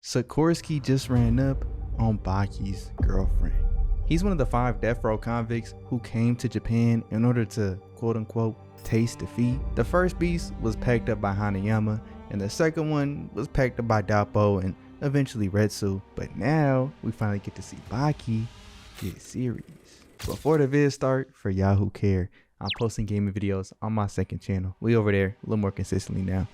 Sikorsky just ran up on Baki's girlfriend. He's one of the 5 death row convicts who came to Japan in order to quote-unquote taste defeat. The first beast was packed up by Hanayama, and the second one was packed up by Dappo and eventually Retsu. But now we finally get to see Baki get serious. Before the vid start, for y'all who care, I'm posting gaming videos on my second channel. We over there a little more consistently now.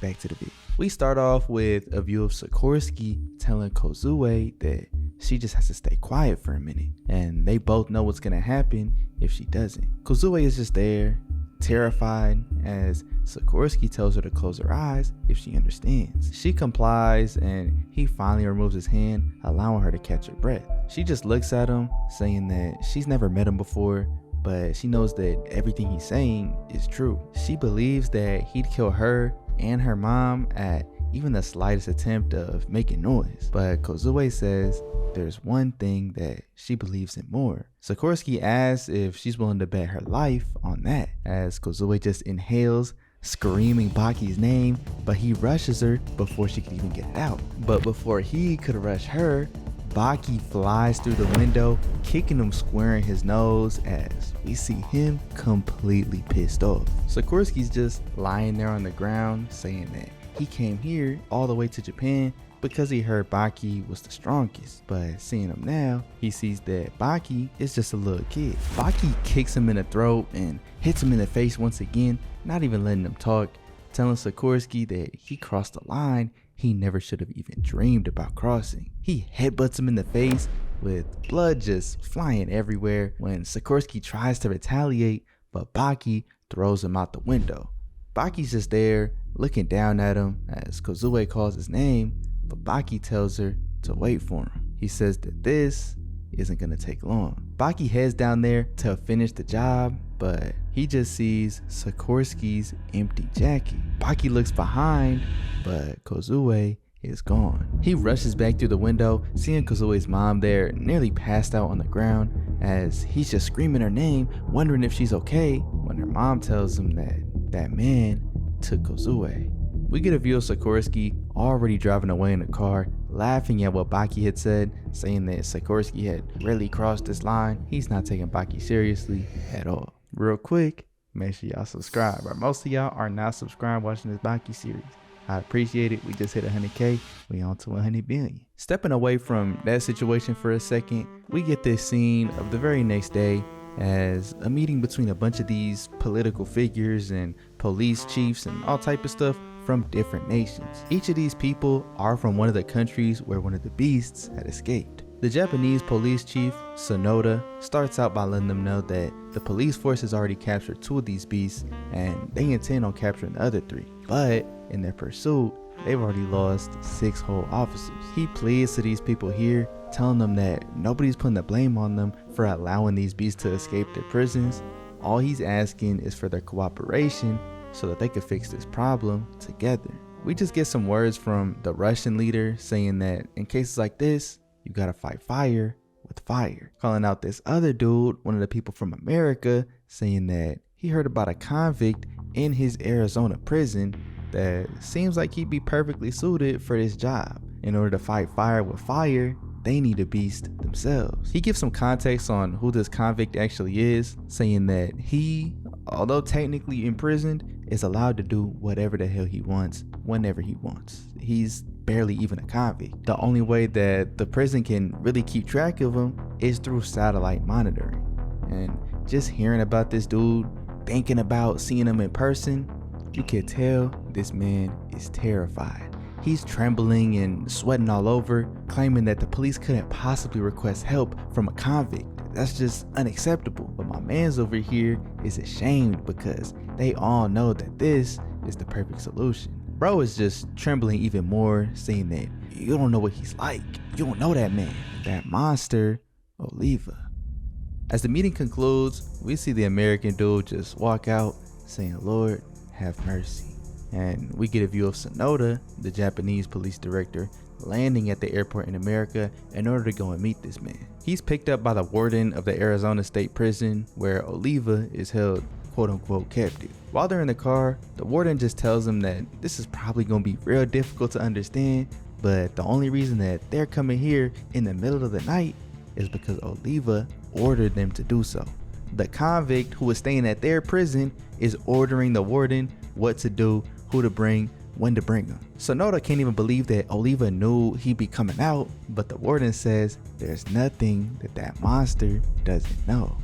Back to the vid. We start off with a view of Sikorsky telling Kozue that she just has to stay quiet for a minute, and they both know what's gonna happen if she doesn't. Kozue is just there, terrified, as Sikorsky tells her to close her eyes if she understands. She complies, and he finally removes his hand, allowing her to catch her breath. She just looks at him, saying that she's never met him before, but she knows that everything he's saying is true. She believes that he'd kill her and her mom at even the slightest attempt of making noise. But Kozue says there's one thing that she believes in more. Sikorsky asks if she's willing to bet her life on that, as Kozue just inhales, screaming Baki's name, but he rushes her before she can even get it out. But before he could rush her, Baki flies through the window, kicking him square in his nose as we see him completely pissed off. Sikorsky's just lying there on the ground saying that he came here all the way to Japan because he heard Baki was the strongest. But seeing him now, he sees that Baki is just a little kid. Baki kicks him in the throat and hits him in the face once again, not even letting him talk, telling Sikorsky that he crossed the line he never should have even dreamed about crossing. He headbutts him in the face with blood just flying everywhere when Sikorsky tries to retaliate, but Baki throws him out the window. Baki's just there looking down at him as Kozue calls his name, but Baki tells her to wait for him. He says that this isn't gonna take long. Baki heads down there to finish the job, but he just sees Sikorsky's empty jacket. Baki looks behind, but Kozue is gone. He rushes back through the window, seeing Kozue's mom there nearly passed out on the ground, as he's just screaming her name, wondering if she's okay, when her mom tells him that that man took Kozue. We get a view of Sikorsky already driving away in the car, laughing at what Baki had said, saying that Sikorsky had really crossed this line. He's not taking Baki seriously at all. Real quick, make sure y'all subscribe. Most of y'all are not subscribed watching this Baki series. I appreciate it. We just hit 100K. We on to 100 billion. Stepping away from that situation for a second, we get this scene of the very next day as a meeting between a bunch of these political figures and police chiefs and all type of stuff from different nations. Each of these people are from one of the countries where one of the beasts had escaped. The Japanese police chief, Sonoda, starts out by letting them know that the police force has already captured 2 of these beasts and they intend on capturing the other 3. But in their pursuit, they've already lost 6 whole officers. He pleads to these people here, telling them that nobody's putting the blame on them for allowing these beasts to escape their prisons. All he's asking is for their cooperation so that they could fix this problem together. We just get some words from the Russian leader saying that in cases like this, you gotta fight fire with fire. Calling out this other dude, one of the people from America, saying that he heard about a convict in his Arizona prison that seems like he'd be perfectly suited for this job. In order to fight fire with fire, they need a beast themselves. He gives some context on who this convict actually is, saying that he, although technically imprisoned, is allowed to do whatever the hell he wants, whenever he wants. He's barely even a convict. The only way that the prison can really keep track of him is through satellite monitoring. And just hearing about this dude, thinking about seeing him in person, you can tell this man is terrified. He's trembling and sweating all over, claiming that the police couldn't possibly request help from a convict. That's just unacceptable. But my man's over here is ashamed because they all know that this is the perfect solution. Bro is just trembling even more, saying that you don't know what he's like. You don't know that man, that monster, Oliva. As the meeting concludes, we see the American dude just walk out saying, "Lord, have mercy." And we get a view of Sonoda, the Japanese police director, landing at the airport in America in order to go and meet this man. He's picked up by the warden of the Arizona State Prison, where Oliva is held quote-unquote captive. While they're in the car, the warden just tells him that this is probably going to be real difficult to understand, but the only reason that they're coming here in the middle of the night is because Oliva ordered them to do so. The convict who was staying at their prison is ordering the warden what to do, who to bring, when to bring them. Sonoda can't even believe that Oliva knew he'd be coming out, but the warden says there's nothing that monster doesn't know.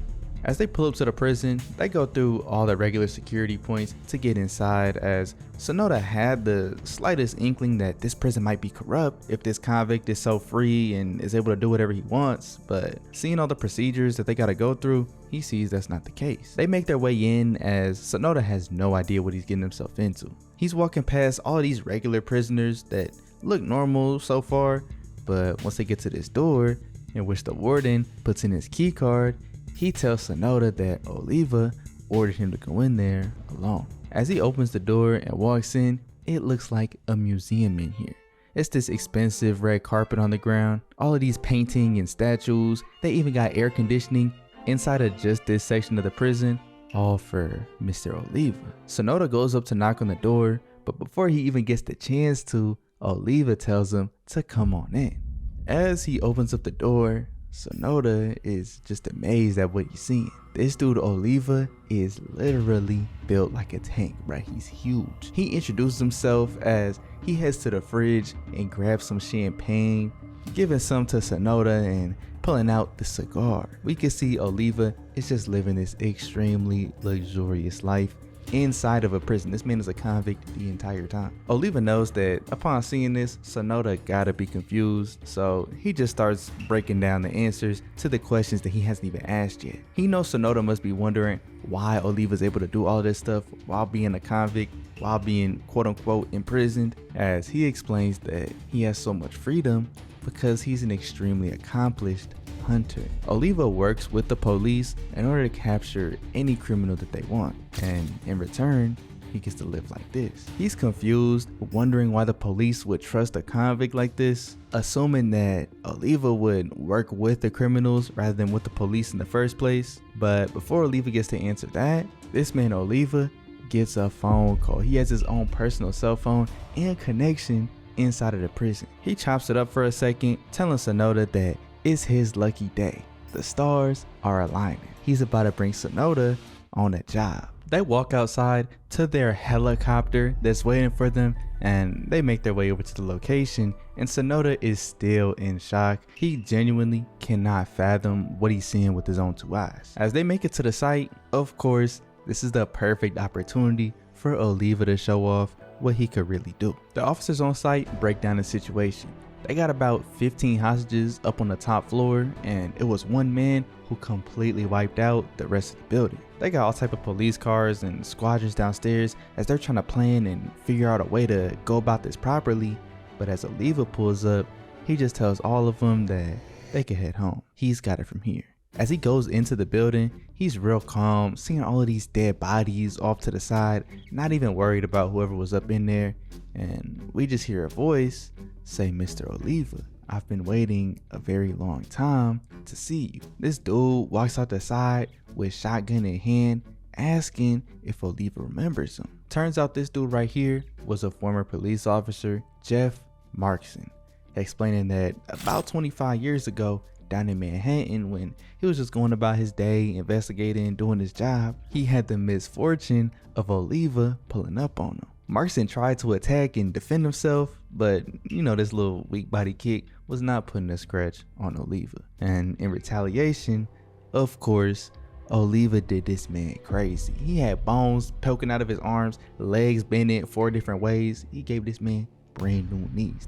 As they pull up to the prison, they go through all the regular security points to get inside, as Sonoda had the slightest inkling that this prison might be corrupt if this convict is so free and is able to do whatever he wants, but seeing all the procedures that they gotta go through, he sees that's not the case. They make their way in as Sonoda has no idea what he's getting himself into. He's walking past all of these regular prisoners that look normal so far, but once they get to this door, in which the warden puts in his key card, he tells Sonoda that Oliva ordered him to go in there alone. As he opens the door and walks in, it looks like a museum in here. It's this expensive red carpet on the ground, all of these painting and statues. They even got air conditioning inside of just this section of the prison, all for Mr. Oliva. Sonoda goes up to knock on the door, but before he even gets the chance to, Oliva tells him to come on in. As he opens up the door, Sonoda is just amazed at what he's seeing. This dude Oliva is literally built like a tank, right? He's huge. He introduces himself as he heads to the fridge and grabs some champagne, giving some to Sonoda and pulling out the cigar. We can see Oliva is just living this extremely luxurious life inside of a prison. This man is a convict the entire time. Oliva knows that upon seeing this, Sonoda gotta be confused, so he just starts breaking down the answers to the questions that he hasn't even asked yet. He knows Sonoda must be wondering why Oliva's able to do all this stuff while being a convict, while being quote-unquote imprisoned, as he explains that he has so much freedom because he's an extremely accomplished hunter. Oliva works with the police in order to capture any criminal that they want, and in return, he gets to live like this. He's confused, wondering why the police would trust a convict like this, assuming that Oliva would work with the criminals rather than with the police in the first place. But before Oliva gets to answer that, this man Oliva gets a phone call. He has his own personal cell phone and connection inside of the prison. He chops it up for a second, telling Sonoda that it's his lucky day. The stars are aligning. He's about to bring Sonoda on a job. They walk outside to their helicopter that's waiting for them, and they make their way over to the location, and Sonoda is still in shock. He genuinely cannot fathom what he's seeing with his own two eyes. As they make it to the site, of course, this is the perfect opportunity for Oliva to show off what he could really do. The officers on site break down the situation. They got about 15 hostages up on the top floor, and it was one man who completely wiped out the rest of the building. They got all type of police cars and squadrons downstairs as they're trying to plan and figure out a way to go about this properly, but as Oliva pulls up, he just tells all of them that they can head home. He's got it from here. As he goes into the building, he's real calm, seeing all of these dead bodies off to the side, not even worried about whoever was up in there, and we just hear a voice say, "Mr. Oliva, I've been waiting a very long time to see you." This dude walks out the side with shotgun in hand, asking if Oliva remembers him. Turns out this dude right here was a former police officer, Jeff Markson, explaining that about 25 years ago, down in Manhattan, when he was just going about his day investigating and doing his job, he had the misfortune of Oliva pulling up on him. Markson tried to attack and defend himself, but you know, this little weak body kick was not putting a scratch on Oliva. And in retaliation, of course, Oliva did this man crazy. He had bones poking out of his arms, legs bending 4 different ways. He gave this man brand new knees.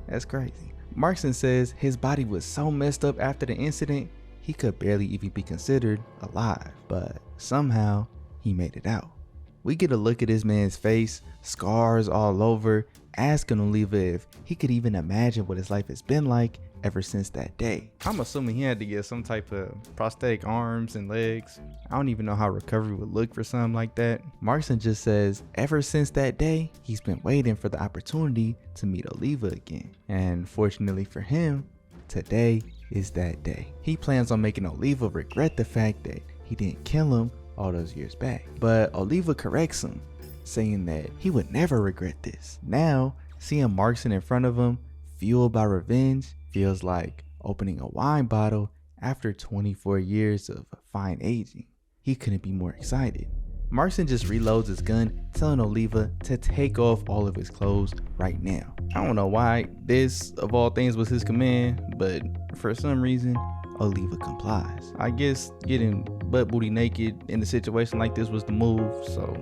That's crazy. Markson says his body was so messed up after the incident, he could barely even be considered alive, but somehow he made it out. We get a look at this man's face, scars all over, asking Oliva if he could even imagine what his life has been like ever since that day. I'm assuming he had to get some type of prosthetic arms and legs. I don't even know how recovery would look for something like that. Markson just says ever since that day, he's been waiting for the opportunity to meet Oliva again. And fortunately for him, today is that day. He plans on making Oliva regret the fact that he didn't kill him all those years back. But Oliva corrects him, saying that he would never regret this. Now Seeing Markson in front of him, fueled by revenge, feels like opening a wine bottle after 24 years of fine aging. He couldn't be more excited. Markson just reloads his gun, telling Oliva to take off all of his clothes right now. I don't know why this, of all things, was his command, but for some reason, Oliva complies. I guess getting butt booty naked in a situation like this was the move, so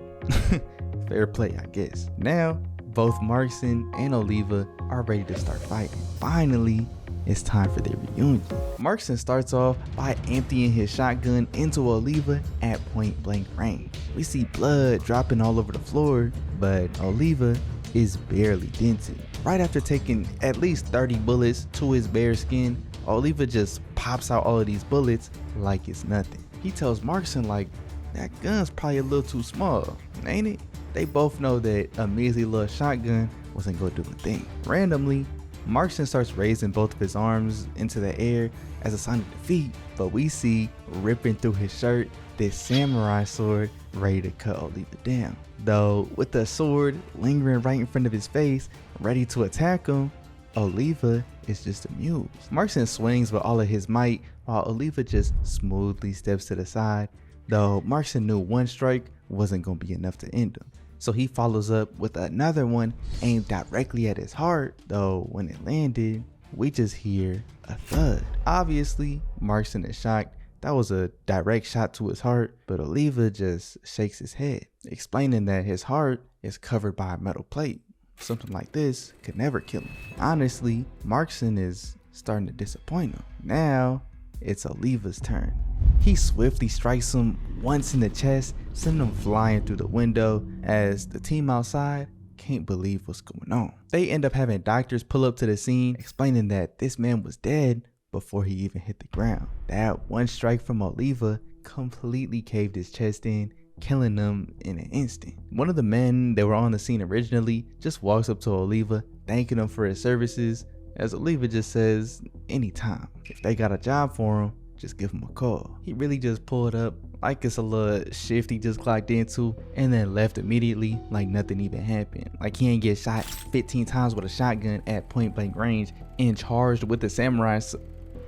fair play, I guess. Now, both Markson and Oliva are ready to start fighting. Finally, it's time for their reunion. Markson starts off by emptying his shotgun into Oliva at point blank range. We see blood dropping all over the floor, but Oliva is barely dented. Right after taking at least 30 bullets to his bare skin, Oliva just pops out all of these bullets like it's nothing. He tells Markson like, that gun's probably a little too small, ain't it? They both know that a measly little shotgun wasn't gonna do a thing. Randomly, Markson starts raising both of his arms into the air as a sign of defeat, but we see ripping through his shirt this samurai sword ready to cut Oliva down. Though with the sword lingering right in front of his face, ready to attack him, Oliva is just amused. Markson swings with all of his might while Oliva just smoothly steps to the side, though Markson knew one strike wasn't going to be enough to end him. So he follows up with another one aimed directly at his heart, though when it landed, we just hear a thud. Obviously, Markson is shocked. That was a direct shot to his heart, but Oliva just shakes his head, explaining that his heart is covered by a metal plate. Something like this could never kill him. Honestly, Markson is starting to disappoint him. Now, it's Oliva's turn. He swiftly strikes him once in the chest, sending him flying through the window as the team outside can't believe what's going on. They end up having doctors pull up to the scene, explaining that this man was dead before he even hit the ground. That one strike from Oliva completely caved his chest in, killing him in an instant. One of the men that were on the scene originally just walks up to Oliva, thanking him for his services, as Oliva just says, anytime. If they got a job for him, just give him a call. He really just pulled up like it's a little shift he just clocked into and then left immediately like nothing even happened. Like he ain't get shot 15 times with a shotgun at point blank range and charged with the samurai.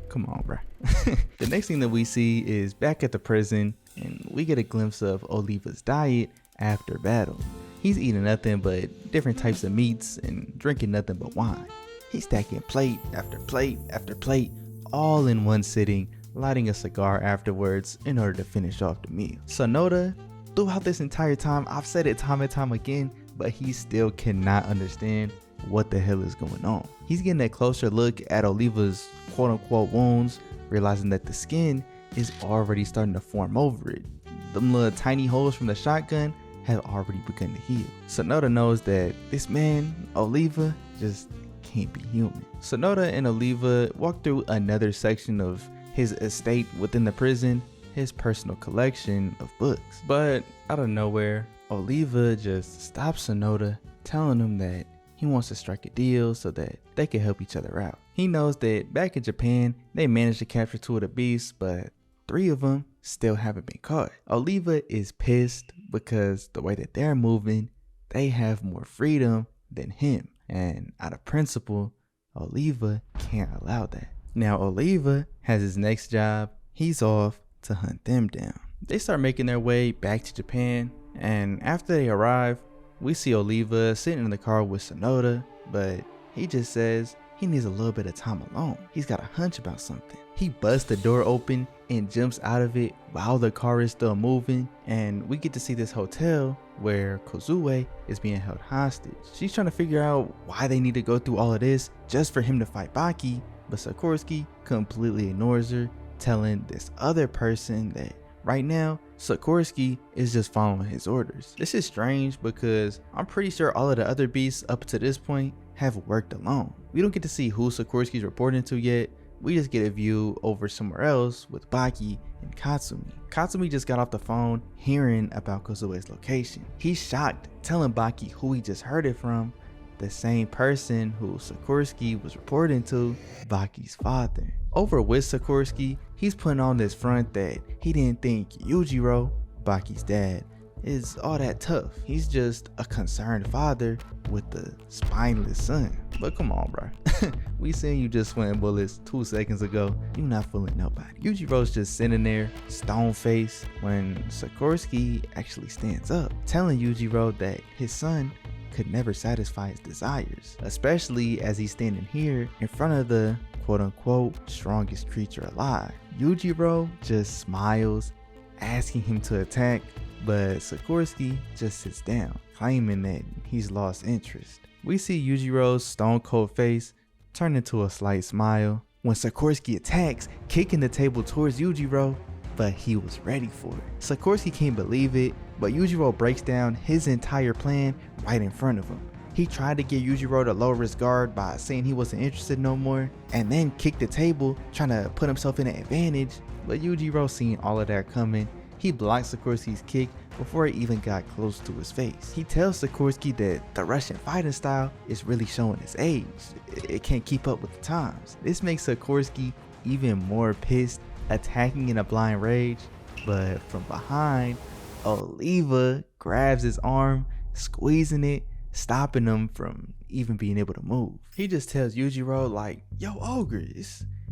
Come on, bro. The next thing that we see is back at the prison and we get a glimpse of Oliva's diet after battle. He's eating nothing but different types of meats and drinking nothing but wine. He's stacking plate after plate after plate all in one sitting, lighting a cigar afterwards in order to finish off the meal. Sonoda, throughout this entire time, I've said it time and time again, but he still cannot understand what the hell is going on. He's getting a closer look at Oliva's quote-unquote wounds, realizing that the skin is already starting to form over it. Them little tiny holes from the shotgun have already begun to heal. Sonoda knows that this man, Oliva, just can't be human. Sonoda and Oliva walk through another section of his estate within the prison, his personal collection of books. But out of nowhere, Oliva just stops Sonoda, telling him that he wants to strike a deal so that they can help each other out. He knows that back in Japan, they managed to capture 2 of the beasts, but 3 of them still haven't been caught. Oliva is pissed because the way that they're moving, they have more freedom than him. And out of principle, Oliva can't allow that. Now Oliva has his next job. He's off to hunt them down. They start making their way back to Japan, and after they arrive, we see Oliva sitting in the car with Sonoda, but he just says he needs a little bit of time alone. He's got a hunch about something. He busts the door open and jumps out of it while the car is still moving, and we get to see this hotel where Kozue is being held hostage. She's trying to figure out why they need to go through all of this just for him to fight Baki, but Sikorsky completely ignores her, telling this other person that right now Sikorsky is just following his orders. This is strange because I'm pretty sure all of the other beasts up to this point have worked alone. We don't get to see who Sikorsky's reporting to yet. We just get a view over somewhere else with Baki and Katsumi. Katsumi just got off the phone hearing about Kozue's location. He's shocked, telling Baki who he just heard it from, the same person who Sikorsky was reporting to, Baki's father. Over with Sikorsky, he's putting on this front that he didn't think Yujiro, Baki's dad, is all that tough. He's just a concerned father with a spineless son. But come on, bro. We seen you just swing bullets 2 seconds ago. You not fooling nobody. Yujiro's just sitting there, stone faced, when Sikorsky actually stands up, telling Yujiro that his son could never satisfy his desires, especially as he's standing here in front of the quote-unquote strongest creature alive. Yujiro just smiles, asking him to attack, but Sikorsky just sits down, claiming that he's lost interest. We see Yujiro's stone cold face turn into a slight smile when Sikorsky attacks, kicking the table towards Yujiro, but he was ready for it. Sikorsky can't believe it, but Yujiro breaks down his entire plan right in front of him. He tried to get Yujiro to lower his guard by saying he wasn't interested no more, and then kicked the table, trying to put himself in an advantage, but Yujiro seeing all of that coming, he blocks Sikorsky's kick before it even got close to his face. He tells Sikorsky that the Russian fighting style is really showing its age. It can't keep up with the times. This makes Sikorsky even more pissed, attacking in a blind rage, but from behind, Oliva grabs his arm, squeezing it, stopping him from even being able to move. He just tells Yujiro like, yo Ogre,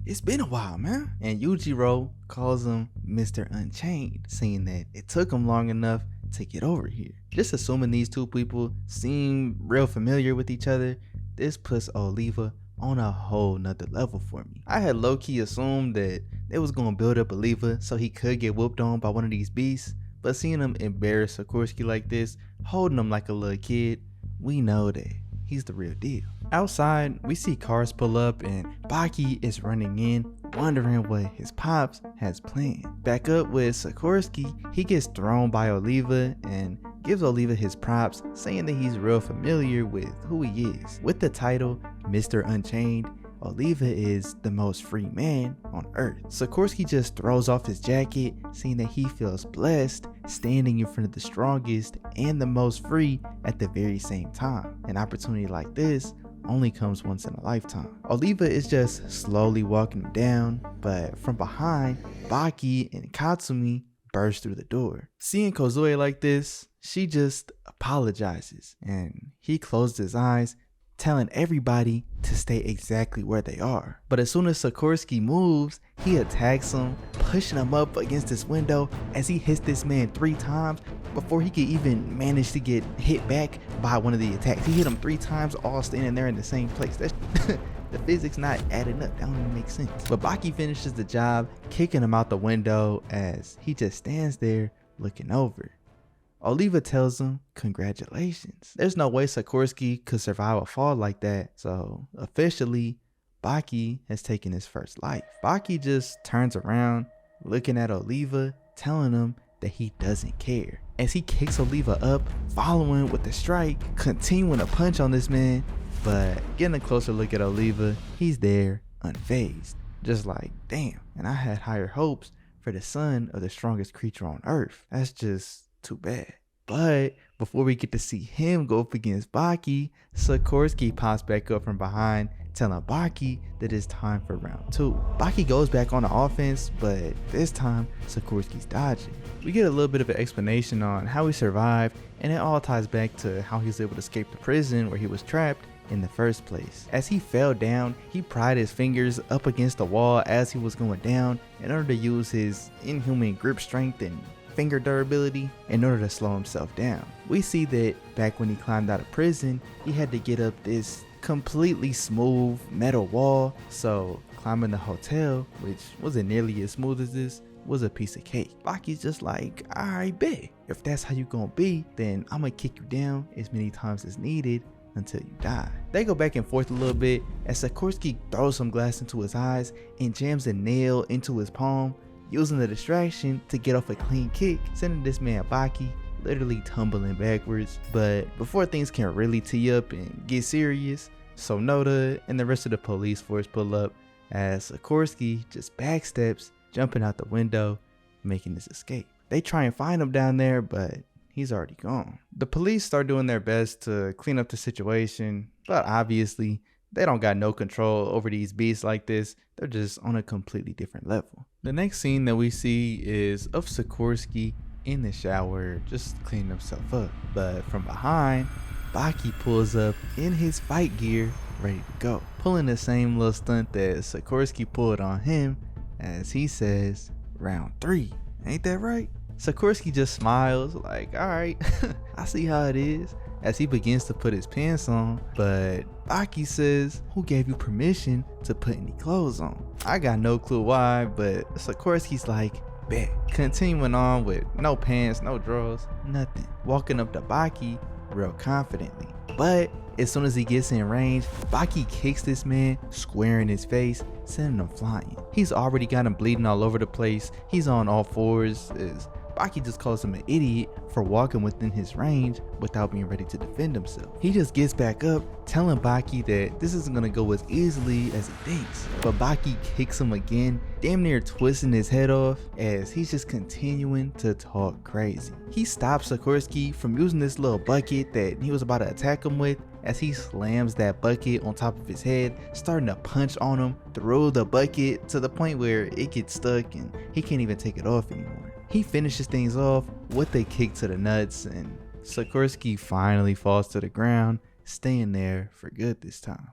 it's been a while, man. And Yujiro calls him Mr. Unchained, saying that it took him long enough to get over here. Just assuming these two people seem real familiar with each other, this puts Oliva on a whole nother level for me. I had low-key assumed that they was gonna build up Oliva so he could get whooped on by one of these beasts, but seeing him embarrass Sikorsky like this, holding him like a little kid, we know that he's the real deal. Outside, we see cars pull up and Baki is running in, wondering what his pops has planned. Back up with Sikorsky, he gets thrown by Oliva and gives Oliva his props, saying that he's real familiar with who he is. With the title Mr. Unchained, Oliva is the most free man on earth. Sikorsky just throws off his jacket, saying that he feels blessed standing in front of the strongest and the most free at the very same time. An opportunity like this only comes once in a lifetime. Oliva is just slowly walking him down, but from behind, Baki and Katsumi burst through the door. Seeing Kozue like this, she just apologizes, and he closed his eyes, telling everybody to stay exactly where they are. But as soon as Sikorsky moves, he attacks him, pushing him up against this window as he hits this man 3 times before he could even manage to get hit back by one of the attacks. He hit him 3 times, all standing there in the same place. That's the physics not adding up. That don't even make sense. But Baki finishes the job, kicking him out the window as he just stands there looking over. Oliva tells him congratulations. There's no way Sikorsky could survive a fall like that, so officially Baki has taken his first life. Baki just turns around, looking at Oliva, telling him that he doesn't care. As he kicks Oliva up, following with the strike, continuing to punch on this man, but getting a closer look at Oliva, he's there unfazed. Just like, damn, and I had higher hopes for the son of the strongest creature on earth. That's just too bad. But before we get to see him go up against Baki, Sikorsky pops back up from behind, telling Baki that it's time for round 2. Baki goes back on the offense, but this time Sikorsky's dodging. We get a little bit of an explanation on how he survived, and it all ties back to how he was able to escape the prison where he was trapped in the first place. As he fell down, he pried his fingers up against the wall as he was going down in order to use his inhuman grip strength and finger durability in order to slow himself down. We see that back when he climbed out of prison, he had to get up this completely smooth metal wall, so climbing the hotel, which wasn't nearly as smooth as this, was a piece of cake. Baki's just like, alright, bet. If that's how you gonna be, then I'm gonna kick you down as many times as needed until you die. They go back and forth a little bit as Sikorsky throws some glass into his eyes and jams a nail into his palm, using the distraction to get off a clean kick, sending this man Baki literally tumbling backwards. But before things can really tee up and get serious, Sonoda and the rest of the police force pull up as Sikorsky just backsteps, jumping out the window, making his escape. They try and find him down there, but he's already gone. The police start doing their best to clean up the situation, but obviously they don't got no control over these beasts like this. They're just on a completely different level. The next scene that we see is of Sikorsky in the shower, just cleaning himself up. But from behind, Baki pulls up in his fight gear, ready to go, pulling the same little stunt that Sikorsky pulled on him, as he says, "Round 3, ain't that right?" Sikorsky just smiles like, "Alright, I see how it is," as he begins to put his pants on. But Baki says, "Who gave you permission to put any clothes on?" I got no clue why, but Sikorsky's like, "Bet." Continuing on with no pants, no drawers, nothing. Walking up to Baki real confidently. But as soon as he gets in range, Baki kicks this man square in his face, sending him flying. He's already got him bleeding all over the place. He's on all fours as Baki just calls him an idiot for walking within his range without being ready to defend himself. He just gets back up, telling Baki that this isn't gonna go as easily as he thinks. But Baki kicks him again, damn near twisting his head off as he's just continuing to talk crazy. He stops Sikorsky from using this little bucket that he was about to attack him with, as he slams that bucket on top of his head, starting to punch on him through the bucket to the point where it gets stuck and he can't even take it off anymore. He finishes things off with a kick to the nuts, and Sikorsky finally falls to the ground, staying there for good this time.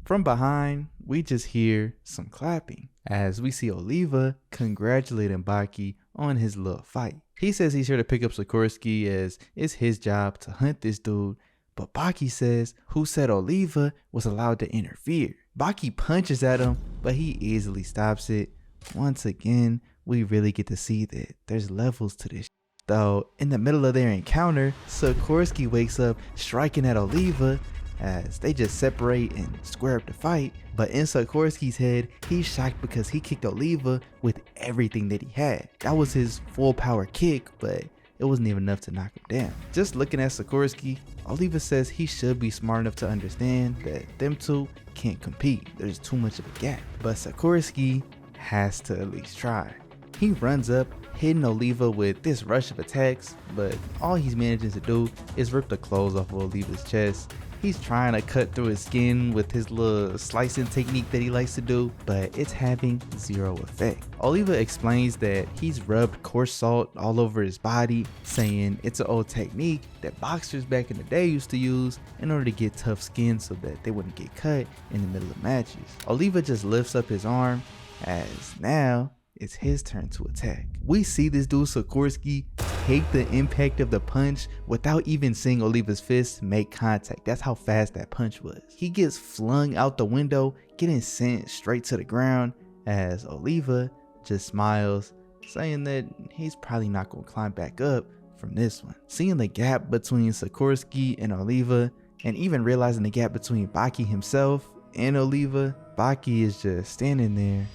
From behind, we just hear some clapping as we see Oliva congratulating Baki on his little fight. He says he's here to pick up Sikorsky as it's his job to hunt this dude, but Baki says who said Oliva was allowed to interfere. Baki punches at him, but he easily stops it. Once again, we really get to see that there's levels to this. Though in the middle of their encounter, Sikorsky wakes up striking at Oliva as they just separate and square up the fight. But in Sikorsky's head, he's shocked because he kicked Oliva with everything that he had. That was his full power kick, but it wasn't even enough to knock him down. Just looking at Sikorsky, Oliva says he should be smart enough to understand that them two can't compete. There's too much of a gap. But Sikorsky has to at least try. He runs up, hitting Oliva with this rush of attacks, but all he's managing to do is rip the clothes off of Oliva's chest. He's trying to cut through his skin with his little slicing technique that he likes to do, but it's having zero effect. Oliva explains that he's rubbed coarse salt all over his body, saying it's an old technique that boxers back in the day used to use in order to get tough skin so that they wouldn't get cut in the middle of matches. Oliva just lifts up his arm as now it's his turn to attack. We see this dude Sikorsky take the impact of the punch without even seeing Oliva's fist make contact. That's how fast that punch was. He gets flung out the window, getting sent straight to the ground as Oliva just smiles, saying that he's probably not going to climb back up from this one. Seeing the gap between Sikorsky and Oliva, and even realizing the gap between Baki himself and Oliva, Baki is just standing there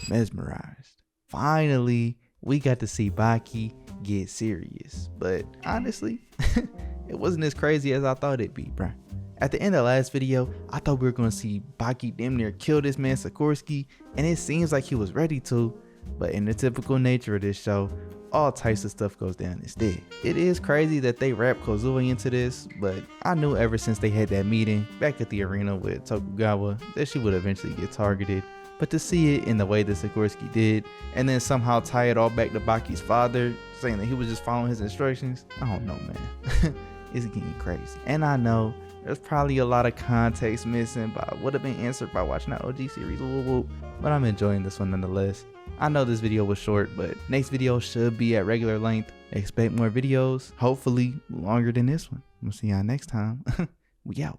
mesmerized. Finally, we got to see Baki get serious, but honestly, it wasn't as crazy as I thought it'd be, bruh. At the end of the last video, I thought we were gonna see Baki damn near kill this man Sikorsky, and it seems like he was ready to, but in the typical nature of this show, all types of stuff goes down instead. It is crazy that they wrapped Kozuya into this, but I knew ever since they had that meeting back at the arena with Tokugawa that she would eventually get targeted. But to see it in the way that Sikorsky did, and then somehow tie it all back to Baki's father, saying that he was just following his instructions, I don't know, man. It's getting crazy. And I know there's probably a lot of context missing, but would have been answered by watching that OG series, but I'm enjoying this one nonetheless. I know this video was short, but next video should be at regular length. Expect more videos, hopefully longer than this one. We'll see y'all next time. We out.